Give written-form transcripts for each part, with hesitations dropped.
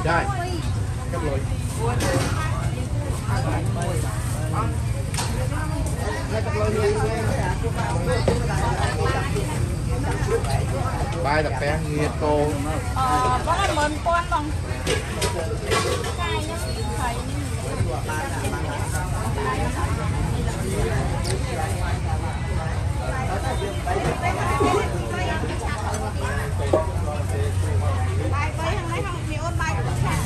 ได้ก็เลยbài đặc bé nghiệt tô có là mền con không cay nhá thầy bài với thằng đấy không thì ôn bài cũng chẳng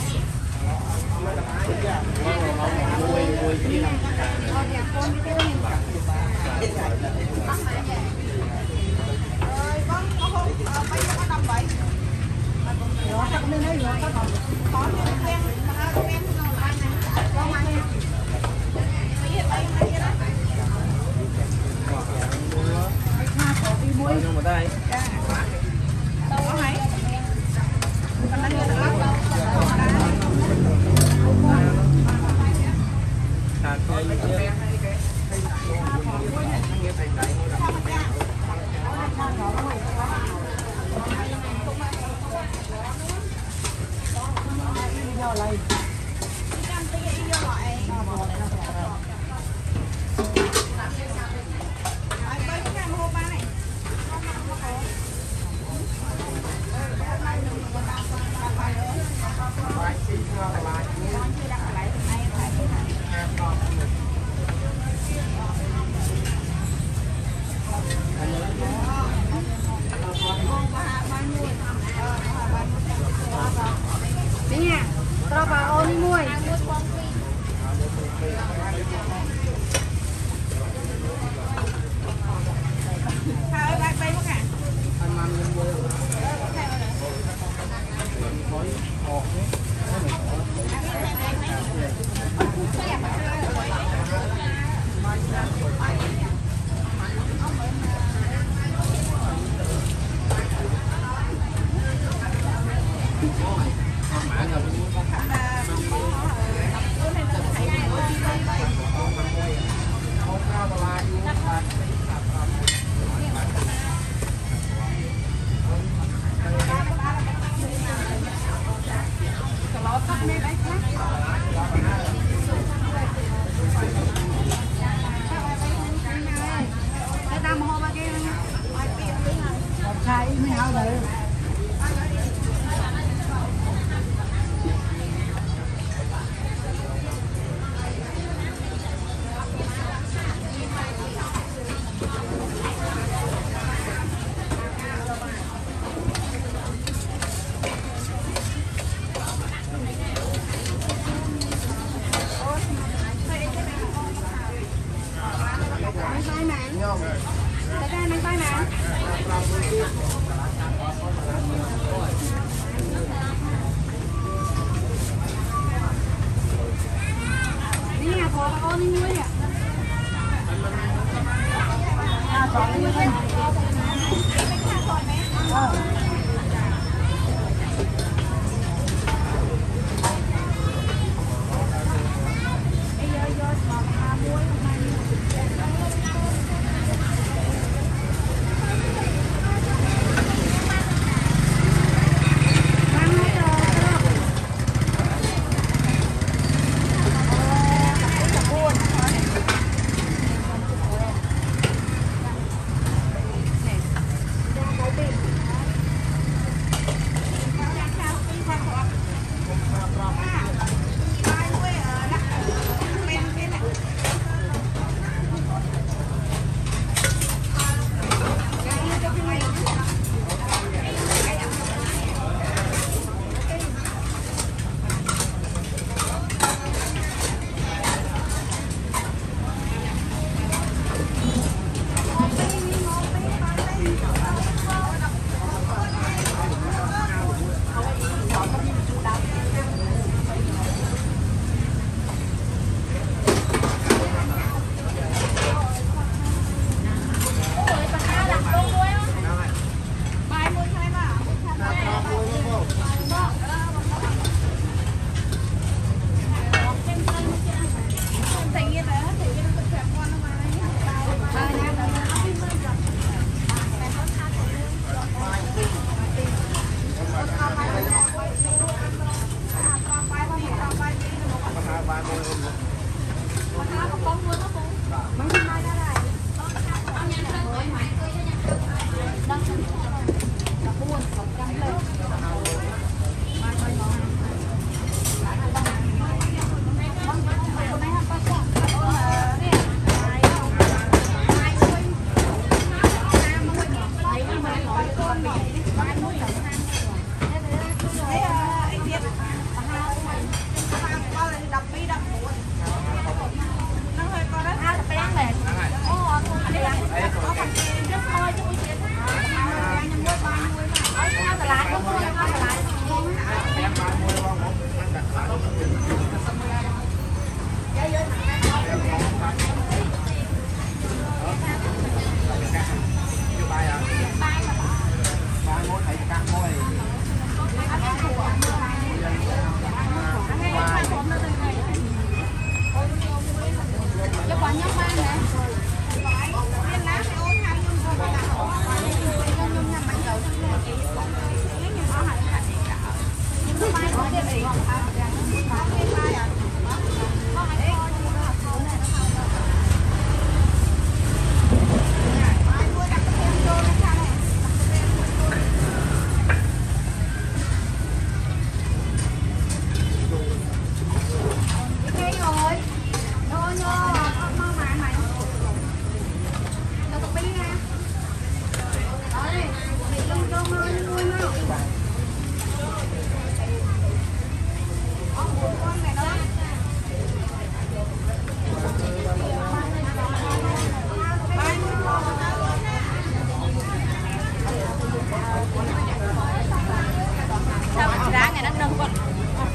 nhưng mà đây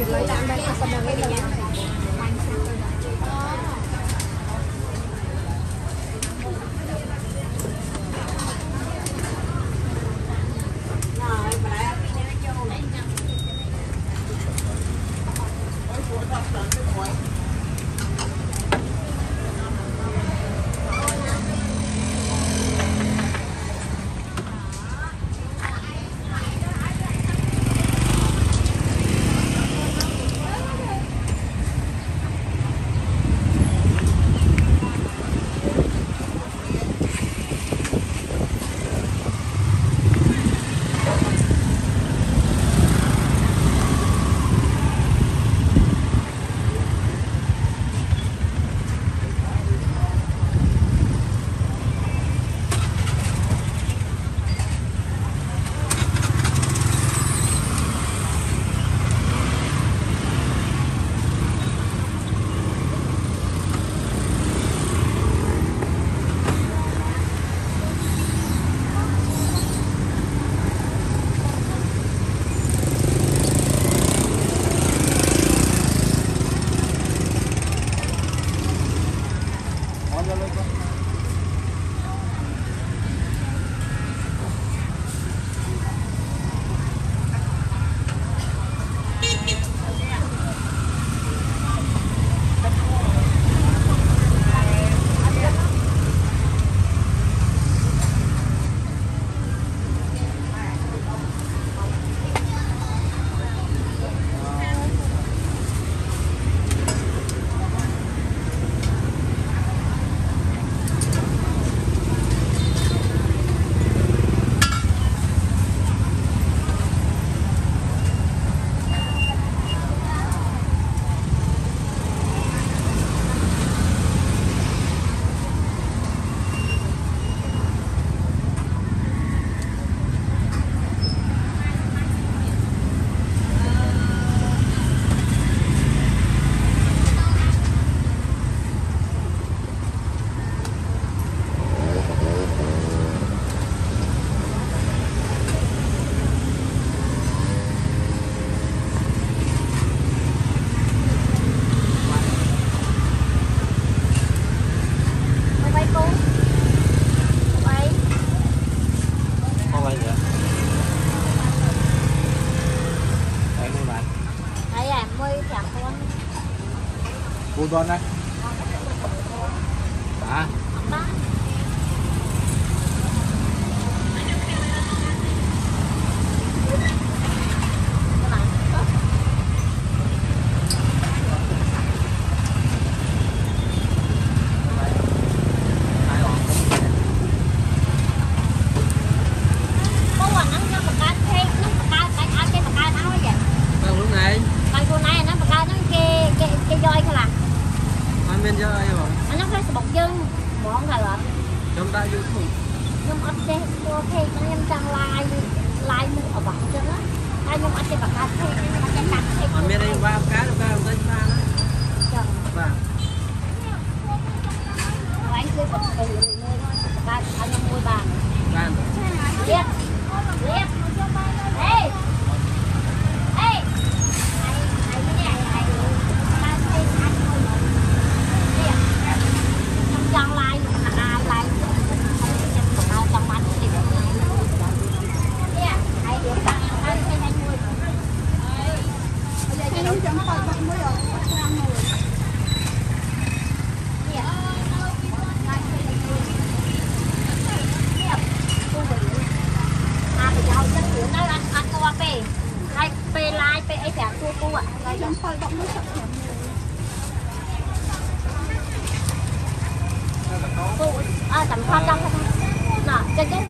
lấy làm đây còn được cái này Cô Tuấn đấy. À. Bên cho ai bảo? Anh nó phải bọc chân, bọn là lợn. Chúng ta yêu thương. Nhưng mà anh có thể con em trang lai mua ở bọc chân á. Ai nhưng mà anh sẽ bạc cá thêm, anh sẽ đặt thêm. Ở bên đây ba cá được ba tới ba đó. Chồng. Ba. Anh cứ bọc từ nơi thôi. Ba anh mua bàn. Bàn. Liệt. Liệt. Ê. Ê. Trong lai lai trong bánh thì hay được bạn hay hay nuôi bây giờ chỉ trong phần bánh mới rồi ăn qua pe hai pe lai pe ấy chả tua ạ trong phần bánh mới tầm khoa trong nè